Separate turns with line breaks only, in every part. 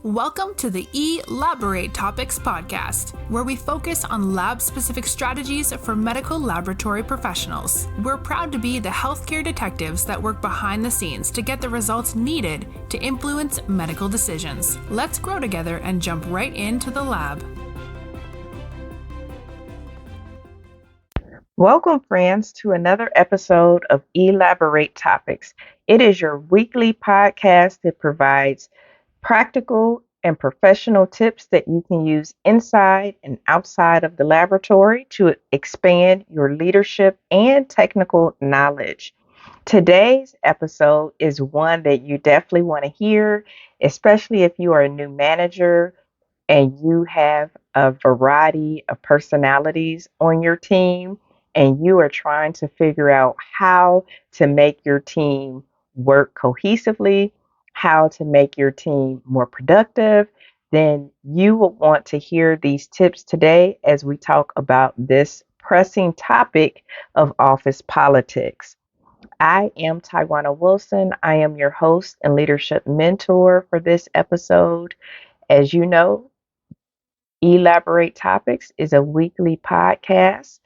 Welcome to the Elaborate Topics podcast, where we focus on lab-specific strategies for medical laboratory professionals. We're proud to be the healthcare detectives that work behind the scenes to get the results needed to influence medical decisions. Let's grow together and jump right into the lab.
Welcome, friends, to another episode of Elaborate Topics. It is your weekly podcast that provides practical and professional tips that you can use inside and outside of the laboratory to expand your leadership and technical knowledge. Today's episode is one that you definitely want to hear, especially if you are a new manager and you have a variety of personalities on your team and you are trying to figure out how to make your team work cohesively, how to make your team more productive, then you will want to hear these tips today as we talk about this pressing topic of office politics. I am Tywauna Wilson. I am your host and leadership mentor for this episode. As you know, Elaborate Topics is a weekly podcast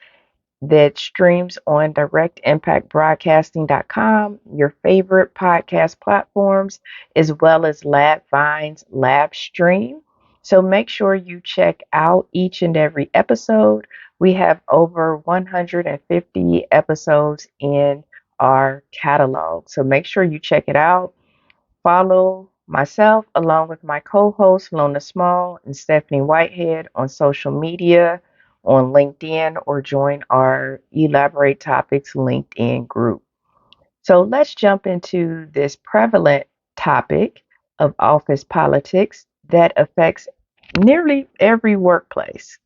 that streams on directimpactbroadcasting.com, your favorite podcast platforms, as well as LabVine's Lab Stream. So make sure you check out each and every episode. We have over 150 episodes in our catalog. So make sure you check it out. Follow myself along with my co-hosts Lona Small and Stephanie Whitehead on social media, on LinkedIn, or join our Elaborate Topics LinkedIn group. So let's jump into this prevalent topic of office politics that affects nearly every workplace.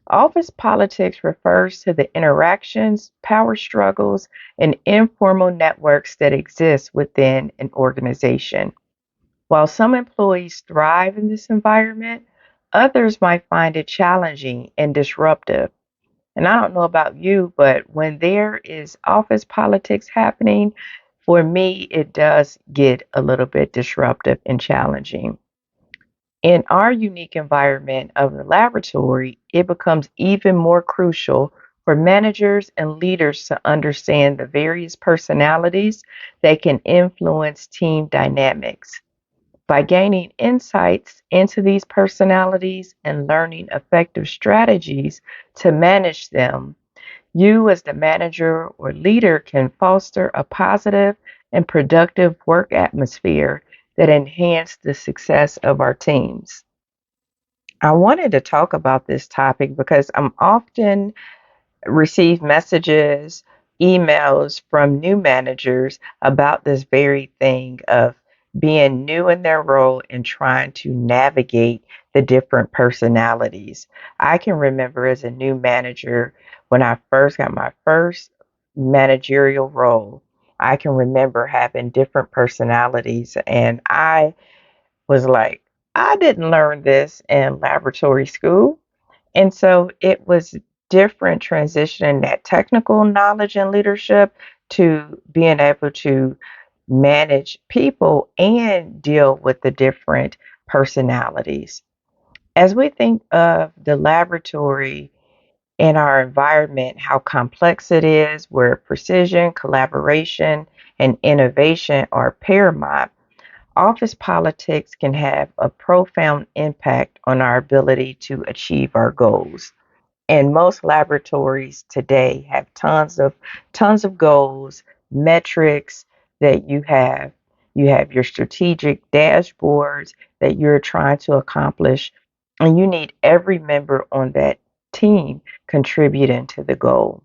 Office politics refers to the interactions, power struggles, and informal networks that exist within an organization. While some employees thrive in this environment, others might find it challenging and disruptive. And I don't know about you, but when there is office politics happening, for me, it does get a little bit disruptive and challenging. In our unique environment of the laboratory, it becomes even more crucial for managers and leaders to understand the various personalities that can influence team dynamics. By gaining insights into these personalities and learning effective strategies to manage them, you, as the manager or leader, can foster a positive and productive work atmosphere that enhance the success of our teams. I wanted to talk about this topic because I'm often receive messages, emails from new managers about this very thing of being new in their role and trying to navigate the different personalities. I can remember as a new manager when I first got my first managerial role, I can remember having different personalities, and I was like, I didn't learn this in laboratory school. And so it was different transitioning that technical knowledge and leadership to being able to manage people and deal with the different personalities. As we think of the laboratory in our environment, how complex it is, where precision, collaboration, and innovation are paramount, office politics can have a profound impact on our ability to achieve our goals. And most laboratories today have tons of goals, metrics that you have. You have your strategic dashboards that you're trying to accomplish, and you need every member on that team contributing to the goal.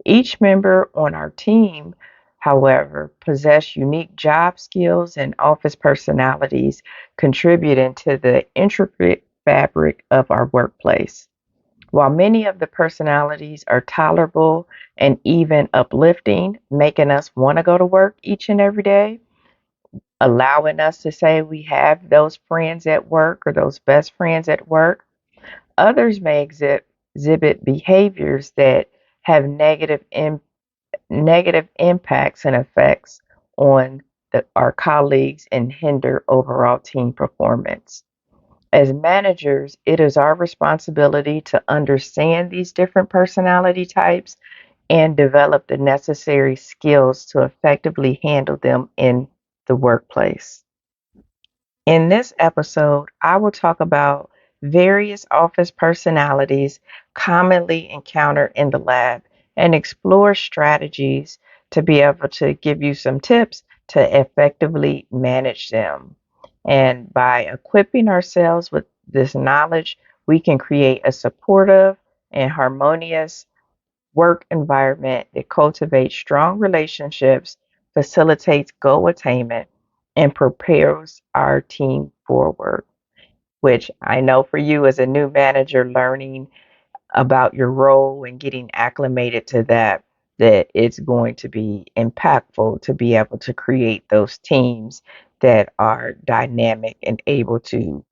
Each member on our team, however, possess unique job skills and office personalities contributing to the intricate fabric of our workplace. While many of the personalities are tolerable and even uplifting, making us want to go to work each and every day, allowing us to say we have those friends at work or those best friends at work, others may exhibit behaviors that have negative impacts and effects on our colleagues and hinder overall team performance. As managers, it is our responsibility to understand these different personality types and develop the necessary skills to effectively handle them in the workplace. In this episode, I will talk about various office personalities commonly encountered in the lab and explore strategies to be able to give you some tips to effectively manage them. And by equipping ourselves with this knowledge, we can create a supportive and harmonious work environment that cultivates strong relationships, facilitates goal attainment, and propels our team forward. Which I know for you as a new manager learning about your role and getting acclimated to that, that it's going to be impactful to be able to create those teams that are dynamic and able to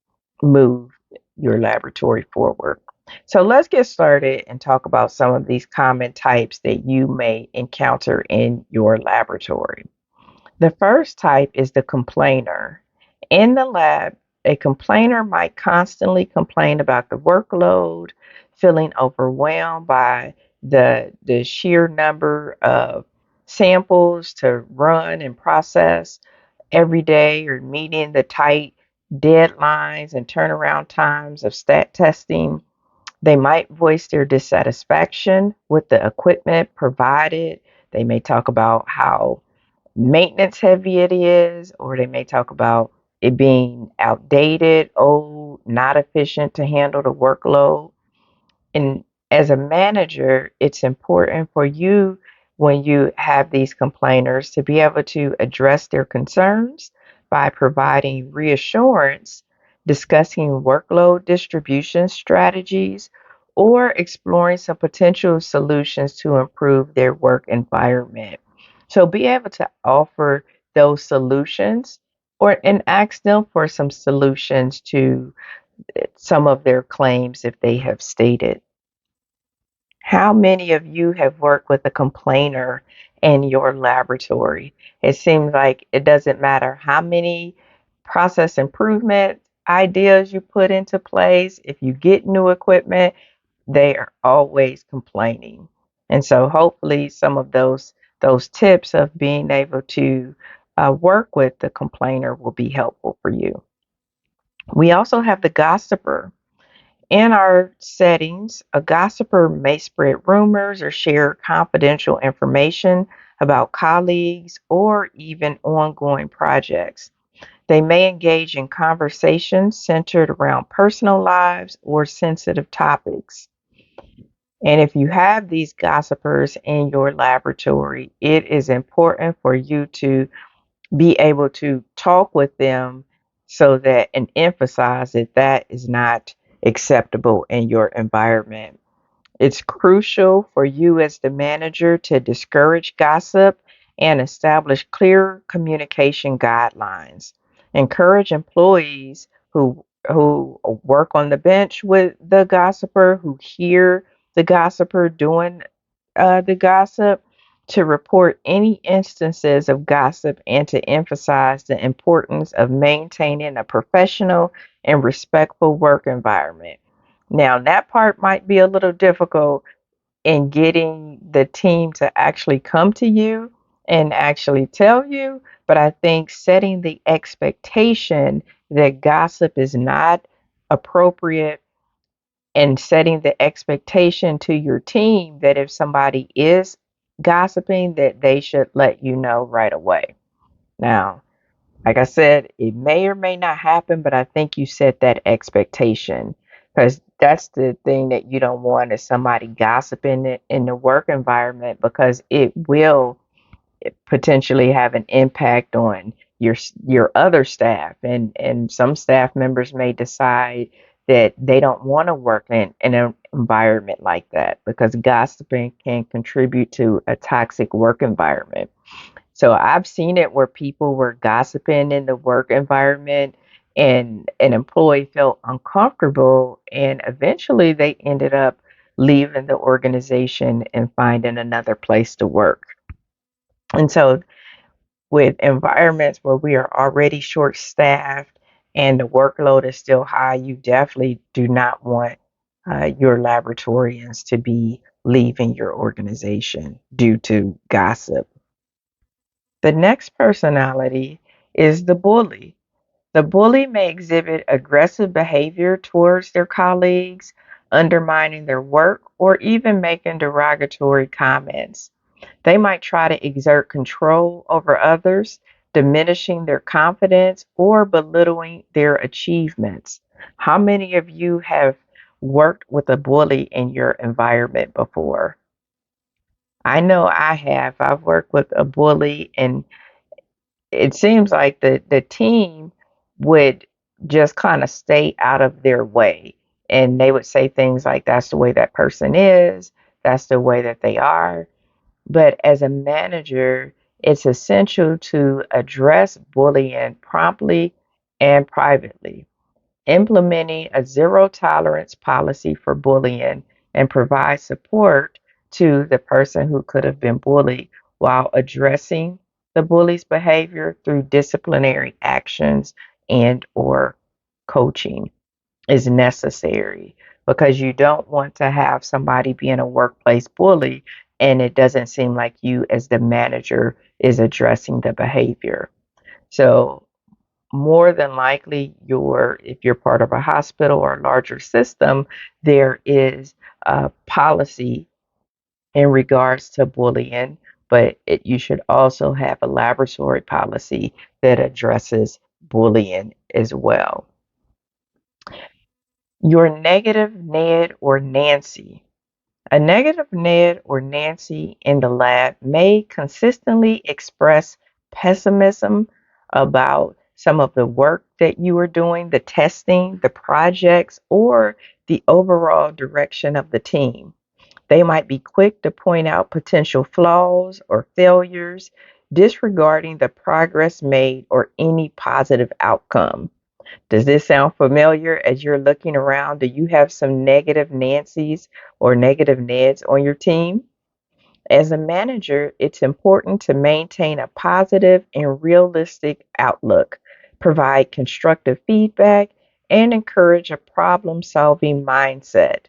move your laboratory forward. So let's get started and talk about some of these common types that you may encounter in your laboratory. The first type is the complainer. In the lab, a complainer might constantly complain about the workload, feeling overwhelmed by the sheer number of samples to run and process every day, or meeting the tight deadlines and turnaround times of stat testing. They might voice their dissatisfaction with the equipment provided. They may talk about how maintenance heavy it is, or they may talk about it being outdated, old, not efficient to handle the workload. And as a manager, it's important for you, when you have these complainers, to be able to address their concerns by providing reassurance, discussing workload distribution strategies, or exploring some potential solutions to improve their work environment. So be able to offer those solutions, or and ask them for some solutions to some of their claims if they have stated. How many of you have worked with a complainer in your laboratory? It seems like it doesn't matter how many process improvement ideas you put into place. If you get new equipment, they are always complaining. And so hopefully some of those tips of being able to work with the complainer will be helpful for you. We also have the gossiper. In our settings, a gossiper may spread rumors or share confidential information about colleagues or even ongoing projects. They may engage in conversations centered around personal lives or sensitive topics. And if you have these gossipers in your laboratory, it is important for you to be able to talk with them so that, and emphasize that that is not acceptable in your environment. It's crucial for you as the manager to discourage gossip and establish clear communication guidelines. Encourage employees who work on the bench with the gossiper, who hear the gossiper doing the gossip, to report any instances of gossip and to emphasize the importance of maintaining a professional and respectful work environment. Now, that part might be a little difficult in getting the team to actually come to you and actually tell you, but I think setting the expectation that gossip is not appropriate, and setting the expectation to your team that if somebody is gossiping, that they should let you know right away. Now, like I said, it may or may not happen, but I think you set that expectation, because that's the thing that you don't want, is somebody gossiping in the work environment, because it will potentially have an impact on your other staff, and some staff members may decide that they don't want to work in an environment like that, because gossiping can contribute to a toxic work environment. So I've seen it where people were gossiping in the work environment, and an employee felt uncomfortable, and eventually they ended up leaving the organization and finding another place to work. And so with environments where we are already short staffed and the workload is still high, you definitely do not want your laboratorians to be leaving your organization due to gossip. The next personality is the bully. The bully may exhibit aggressive behavior towards their colleagues, undermining their work, or even making derogatory comments. They might try to exert control over others, diminishing their confidence or belittling their achievements. How many of you have worked with a bully in your environment before? I know I have. I've worked with a bully, and it seems like the team would just kind of stay out of their way. And they would say things like, that's the way that person is, that's the way that they are. But as a manager, it's essential to address bullying promptly and privately. Implementing a zero tolerance policy for bullying and provide support to the person who could have been bullied while addressing the bully's behavior through disciplinary actions and or coaching is necessary, because you don't want to have somebody being a workplace bully and it doesn't seem like you as the manager is addressing the behavior. So more than likely, if you're part of a hospital or a larger system, there is a policy in regards to bullying, but you should also have a laboratory policy that addresses bullying as well. Your negative Ned or Nancy. A negative Ned or Nancy in the lab may consistently express pessimism about some of the work that you are doing, the testing, the projects, or the overall direction of the team. They might be quick to point out potential flaws or failures, disregarding the progress made or any positive outcome. Does this sound familiar as you're looking around? Do you have some negative Nancy's or negative Neds on your team? As a manager, it's important to maintain a positive and realistic outlook, provide constructive feedback, and encourage a problem solving mindset.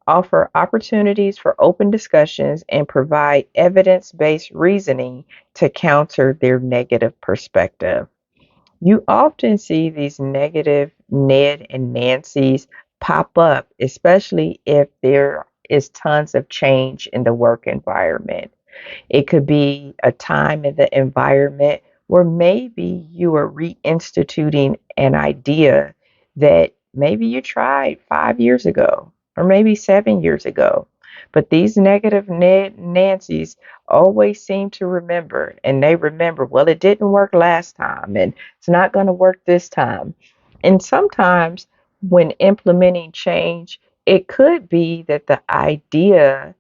Offer opportunities for open discussions and provide evidence based reasoning to counter their negative perspective. You often see these negative Ned and Nancy's pop up, especially if there is tons of change in the work environment. It could be a time in the environment where maybe you are reinstituting an idea that maybe you tried 5 years ago or maybe 7 years ago. But these negative Nancy's always seem to remember, and they remember, well, it didn't work last time and it's not going to work this time. And sometimes when implementing change, it could be that the idea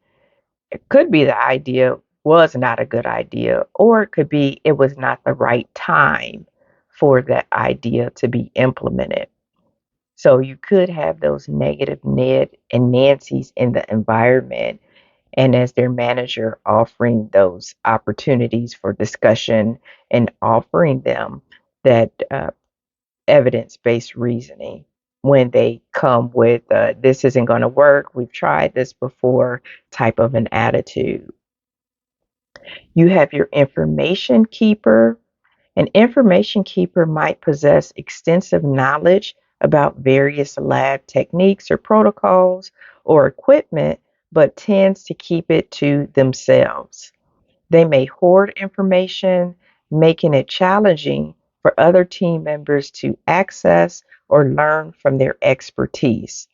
was not a good idea, or it could be it was not the right time for that idea to be implemented. So you could have those negative Ned and Nancy's in the environment, and as their manager, offering those opportunities for discussion and offering them that evidence based reasoning when they come with this isn't going to work, we've tried this before type of an attitude. You have your information keeper. An information keeper might possess extensive knowledge about various lab techniques or protocols or equipment, but tends to keep it to themselves. They may hoard information, making it challenging for other team members to access or learn from their expertise.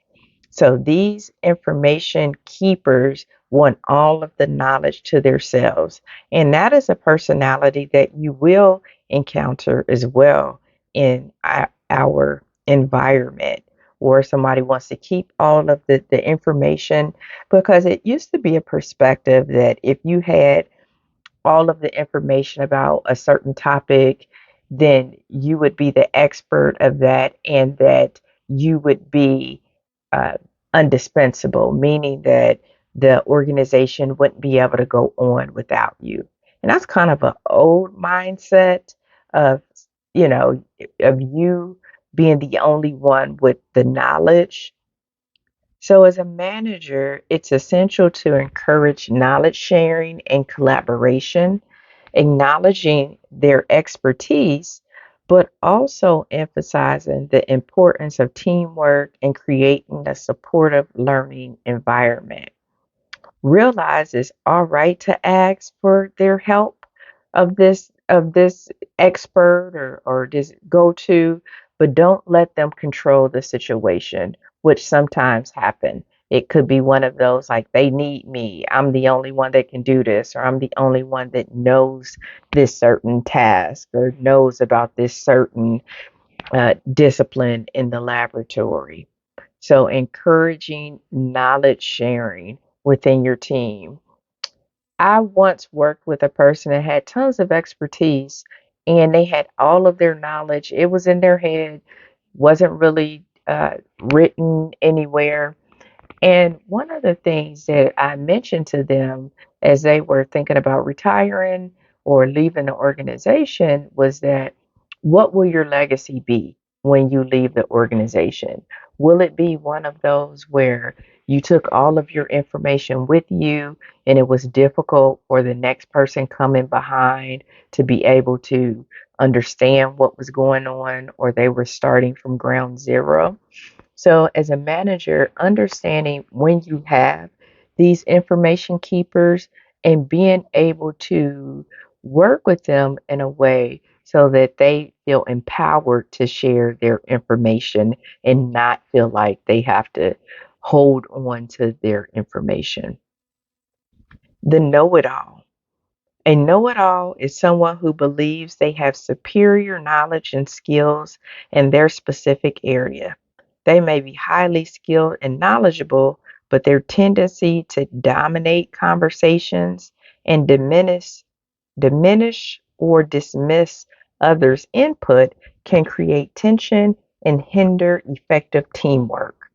So these information keepers want all of the knowledge to themselves. And that is a personality that you will encounter as well in our environment, where somebody wants to keep all of the information, because it used to be a perspective that if you had all of the information about a certain topic, then you would be the expert of that, and that you would be uh, indispensable, meaning that the organization wouldn't be able to go on without you. And that's kind of an old mindset of, you know, of you being the only one with the knowledge. So, as a manager, it's essential to encourage knowledge sharing and collaboration, acknowledging their expertise, but also emphasizing the importance of teamwork and creating a supportive learning environment. Realize it's all right to ask for their help of this expert or this go to, but don't let them control the situation, which sometimes happen. It could be one of those like they need me. I'm the only one that can do this, or I'm the only one that knows this certain task or knows about this certain discipline in the laboratory. So, encouraging knowledge sharing within your team. I once worked with a person that had tons of expertise and they had all of their knowledge. It was in their head, wasn't really written anywhere. And one of the things that I mentioned to them as they were thinking about retiring or leaving the organization was that what will your legacy be when you leave the organization? Will it be one of those where you took all of your information with you and it was difficult for the next person coming behind to be able to understand what was going on, or they were starting from ground zero? So, as a manager, understanding when you have these information keepers and being able to work with them in a way so that they feel empowered to share their information and not feel like they have to hold on to their information. The know it all. A know it all is someone who believes they have superior knowledge and skills in their specific area. They may be highly skilled and knowledgeable, but their tendency to dominate conversations and diminish or dismiss others' input can create tension and hinder effective teamwork.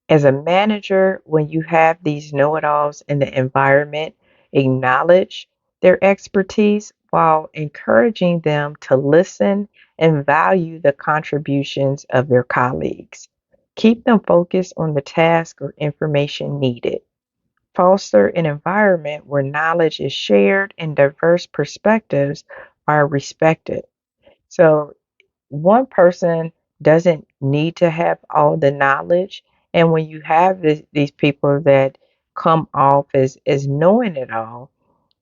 As a manager, when you have these know it alls in the environment, acknowledge their expertise while encouraging them to listen and value the contributions of their colleagues. Keep them focused on the task or information needed. Foster an environment where knowledge is shared and diverse perspectives are respected. So, one person doesn't need to have all the knowledge. And when you have these people that come off as knowing it all,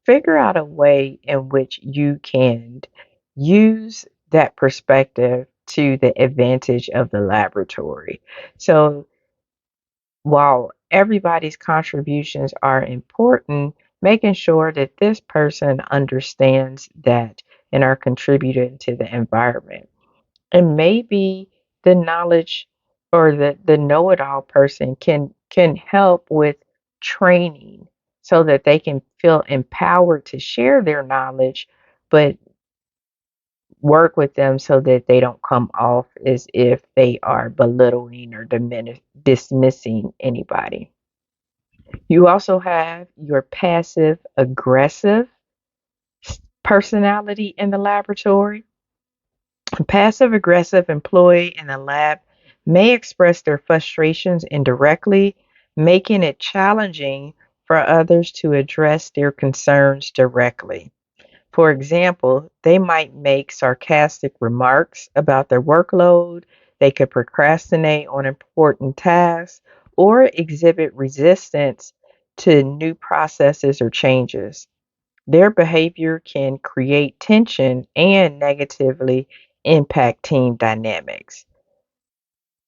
figure out a way in which you can use that perspective to the advantage of the laboratory. So while everybody's contributions are important, making sure that this person understands that and are contributing to the environment. And maybe the knowledge or the know-it-all person can help with training so that they can feel empowered to share their knowledge, but work with them so that they don't come off as if they are belittling or dismissing anybody. You also have your passive aggressive personality in the laboratory. A passive aggressive employee in the lab may express their frustrations indirectly, making it challenging for others to address their concerns directly. For example, they might make sarcastic remarks about their workload, they could procrastinate on important tasks, or exhibit resistance to new processes or changes. Their behavior can create tension and negatively impact team dynamics.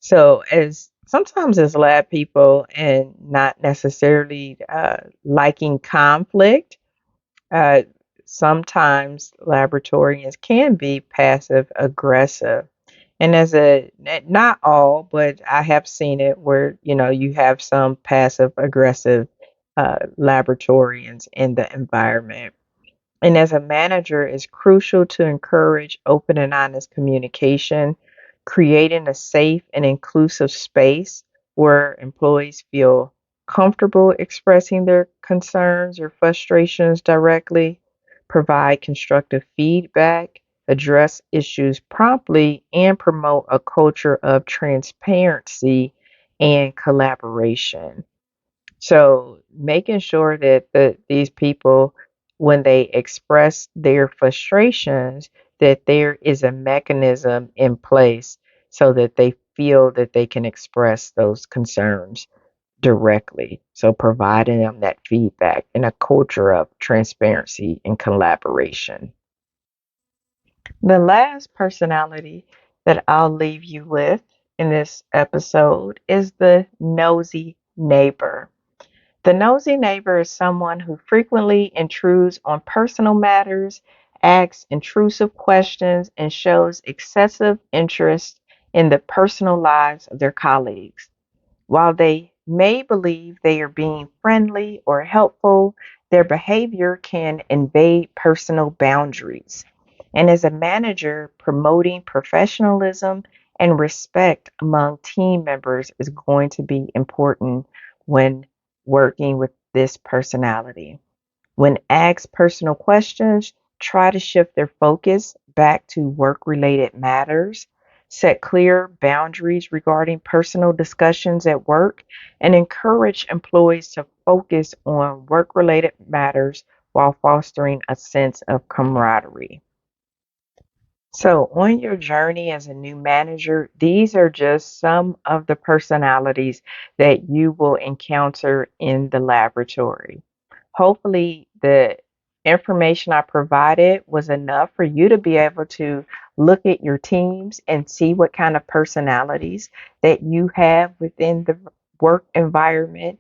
So, as sometimes as lab people and not necessarily liking conflict, uh, sometimes laboratorians can be passive aggressive. And not all, but I have seen it where, you have some passive aggressive laboratorians in the environment. And as a manager, it's crucial to encourage open and honest communication, creating a safe and inclusive space where employees feel comfortable expressing their concerns or frustrations directly, provide constructive feedback, address issues promptly, and promote a culture of transparency and collaboration. So making sure that these people, when they express their frustrations, that there is a mechanism in place so that they feel that they can express those concerns directly. So providing them that feedback in a culture of transparency and collaboration. The last personality that I'll leave you with in this episode is the nosy neighbor. The nosy neighbor is someone who frequently intrudes on personal matters, asks intrusive questions, and shows excessive interest in the personal lives of their colleagues. While they may believe they are being friendly or helpful, their behavior can invade personal boundaries. And as a manager, promoting professionalism and respect among team members is going to be important when working with this personality. When asked personal questions, try to shift their focus back to work related matters, set clear boundaries regarding personal discussions at work, and encourage employees to focus on work related matters while fostering a sense of camaraderie. So, on your journey as a new manager, these are just some of the personalities that you will encounter in the laboratory. Hopefully, the information I provided was enough for you to be able to look at your teams and see what kind of personalities that you have within the work environment,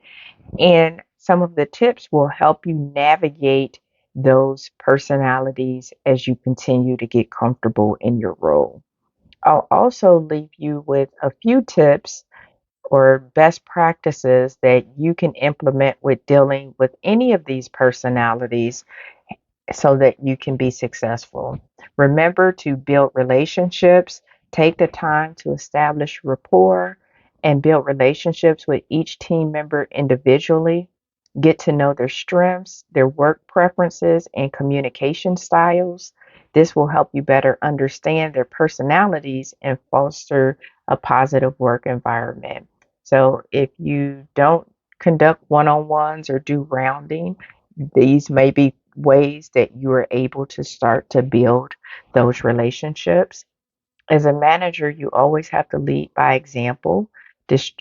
and some of the tips will help you navigate those personalities as you continue to get comfortable in your role. I'll also leave you with a few tips or best practices that you can implement with dealing with any of these personalities so that you can be successful. Remember to build relationships, take the time to establish rapport, and build relationships with each team member individually. Get to know their strengths, their work preferences, and communication styles. This will help you better understand their personalities and foster a positive work environment. So, if you don't conduct one on ones or do rounding, these may be ways that you are able to start to build those relationships. As a manager, you always have to lead by example, dis-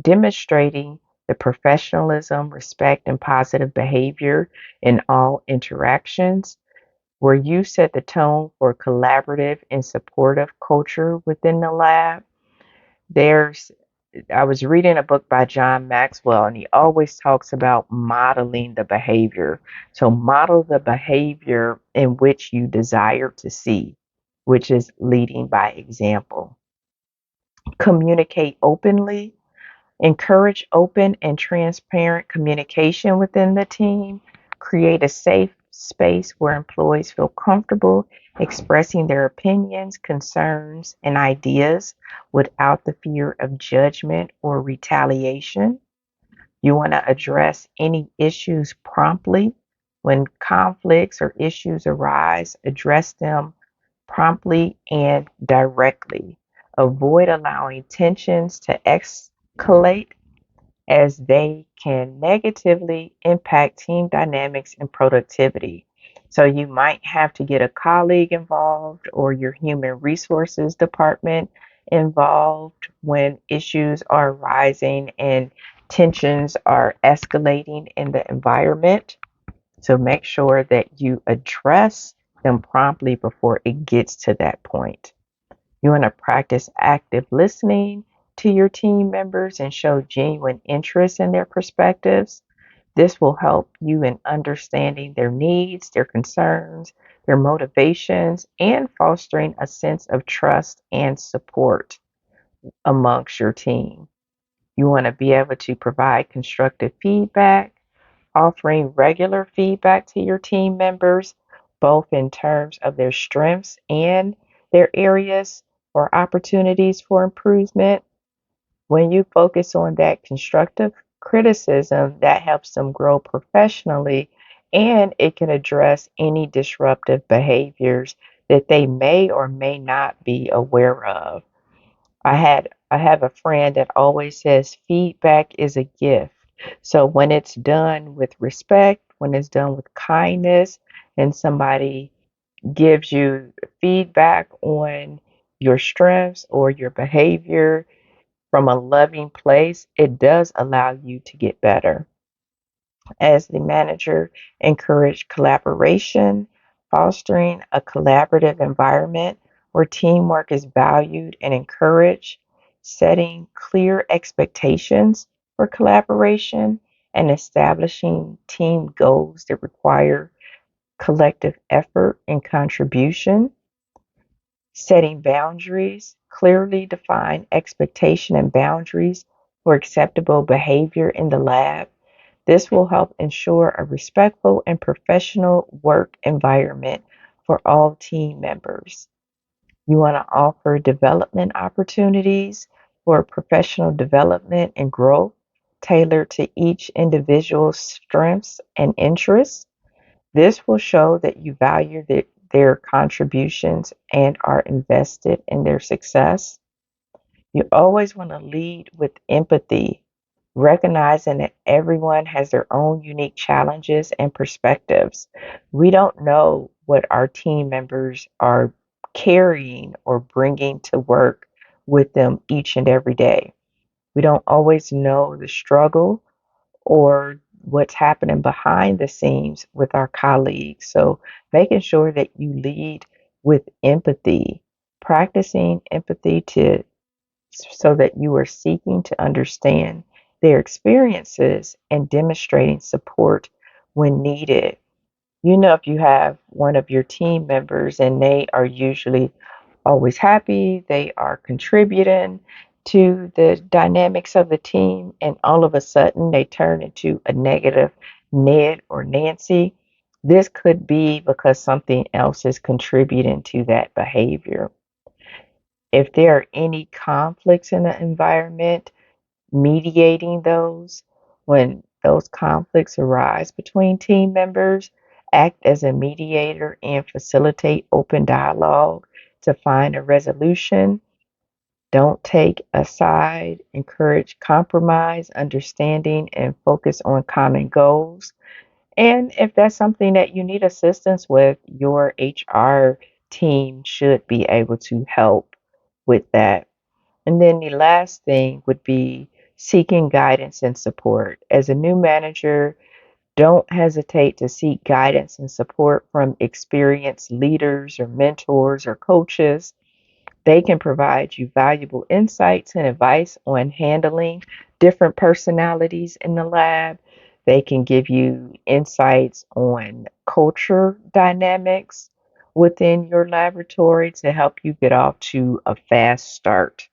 demonstrating the professionalism, respect, and positive behavior in all interactions, where you set the tone for collaborative and supportive culture within the lab. There's I was reading a book by John Maxwell, and he always talks about modeling the behavior. So, model the behavior in which you desire to see, which is leading by example. Communicate openly, encourage open and transparent communication within the team, create a safe space where employees feel comfortable expressing their opinions, concerns, and ideas without the fear of judgment or retaliation. You want to address any issues promptly. When conflicts or issues arise, address them promptly and directly. Avoid allowing tensions to escalate as they can negatively impact team dynamics and productivity. So, you might have to get a colleague involved or your human resources department involved when issues are rising and tensions are escalating in the environment. So, make sure that you address them promptly before it gets to that point. You want to practice active listening to your team members and show genuine interest in their perspectives. This will help you in understanding their needs, their concerns, their motivations, and fostering a sense of trust and support amongst your team. You want to be able to provide constructive feedback, offering regular feedback to your team members, both in terms of their strengths and their areas or opportunities for improvement. When you focus on that constructive criticism, that helps them grow professionally and it can address any disruptive behaviors that they may or may not be aware of. I have a friend that always says feedback is a gift. So when it's done with respect, when it's done with kindness, and somebody gives you feedback on your strengths or your behavior from a loving place, it does allow you to get better. As the manager, encourage collaboration, fostering a collaborative environment where teamwork is valued and encouraged, setting clear expectations for collaboration, and establishing team goals that require collective effort and contribution, setting boundaries, clearly define expectation and boundaries for acceptable behavior in the lab. This will help ensure a respectful and professional work environment for all team members. You want to offer development opportunities for professional development and growth tailored to each individual's strengths and interests. This will show that you value their contributions and are invested in their success. You always want to lead with empathy, recognizing that everyone has their own unique challenges and perspectives. We don't know what our team members are carrying or bringing to work with them each and every day. We don't always know the struggle or what's happening behind the scenes with our colleagues. So, making sure that you lead with empathy, practicing empathy to so that you are seeking to understand their experiences and demonstrating support when needed. You know, if you have one of your team members and they are usually always happy, they are contributing to the dynamics of the team, and all of a sudden they turn into a negative Ned or Nancy. This could be because something else is contributing to that behavior. If there are any conflicts in the environment, mediating those when those conflicts arise between team members, act as a mediator and facilitate open dialogue to find a resolution. Don't take a side, encourage compromise, understanding, and focus on common goals. And if that's something that you need assistance with, your HR team should be able to help with that. And then the last thing would be seeking guidance and support. As a new manager, don't hesitate to seek guidance and support from experienced leaders or mentors or coaches. They can provide you valuable insights and advice on handling different personalities in the lab. They can give you insights on culture dynamics within your laboratory to help you get off to a fast start.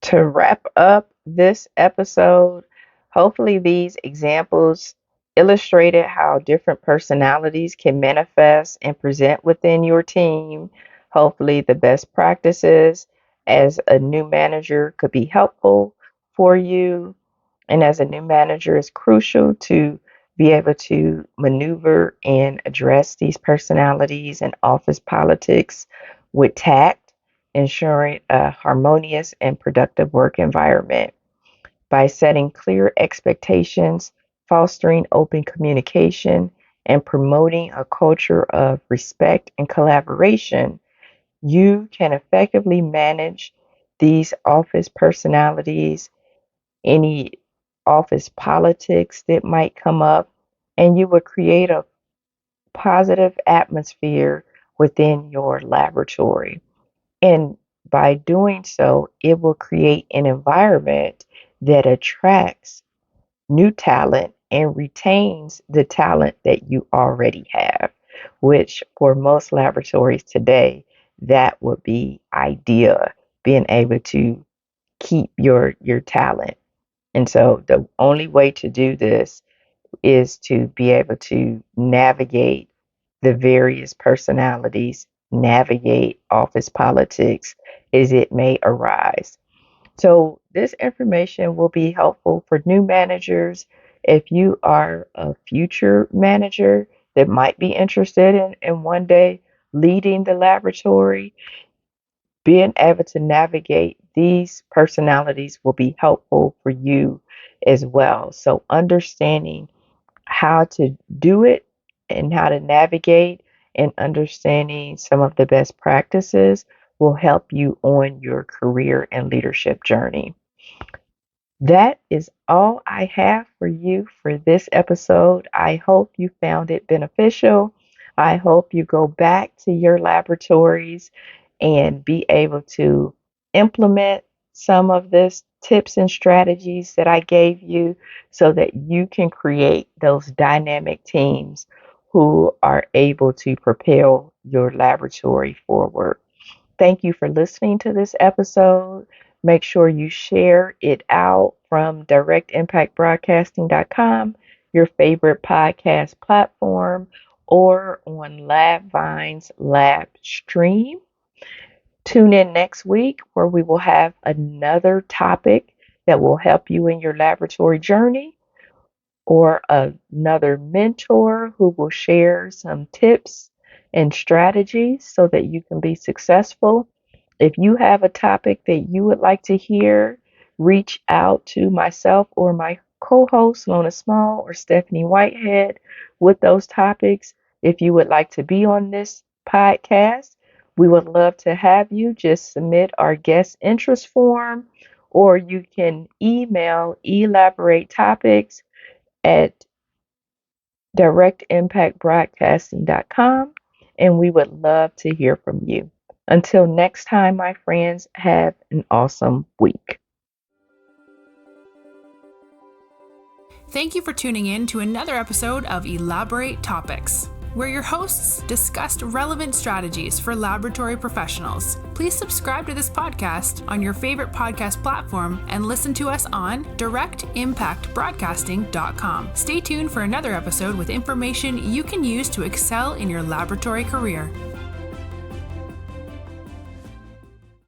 To wrap up this episode, hopefully these examples illustrated how different personalities can manifest and present within your team. Hopefully, the best practices as a new manager could be helpful for you. And as a new manager, it's crucial to be able to maneuver and address these personalities and office politics with tact, ensuring a harmonious and productive work environment. By setting clear expectations, fostering open communication, and promoting a culture of respect and collaboration, you can effectively manage these office personalities, any office politics that might come up, and you will create a positive atmosphere within your laboratory. And by doing so, it will create an environment that attracts new talent and retains the talent that you already have, which for most laboratories today, that would be ideal, being able to keep your talent. And so the only way to do this is to be able to navigate the various personalities, navigate office politics as it may arise. So, this information will be helpful for new managers If you are a future manager that might be interested in one day leading the laboratory, being able to navigate these personalities will be helpful for you as well. So, understanding how to do it and how to navigate and understanding some of the best practices will help you on your career and leadership journey. That is all I have for you for this episode. I hope you found it beneficial. I hope you go back to your laboratories and be able to implement some of this tips and strategies that I gave you so that you can create those dynamic teams who are able to propel your laboratory forward. Thank you for listening to this episode. Make sure you share it out from directimpactbroadcasting.com, your favorite podcast platform, or on LabVine's Lab Stream. Tune in next week where we will have another topic that will help you in your laboratory journey, or another mentor who will share some tips and strategies so that you can be successful. If you have a topic that you would like to hear, reach out to myself or my co host, Lona Small or Stephanie Whitehead, with those topics. If you would like to be on this podcast, we would love to have you. Just submit our guest interest form, or you can email elaborate topics at directimpactbroadcasting.com, and we would love to hear from you. Until next time, my friends, have an awesome week.
Thank you for tuning in to another episode of Elaborate Topics, where your hosts discussed relevant strategies for laboratory professionals. Please subscribe to this podcast on your favorite podcast platform and listen to us on directimpactbroadcasting.com. Stay tuned for another episode with information you can use to excel in your laboratory career.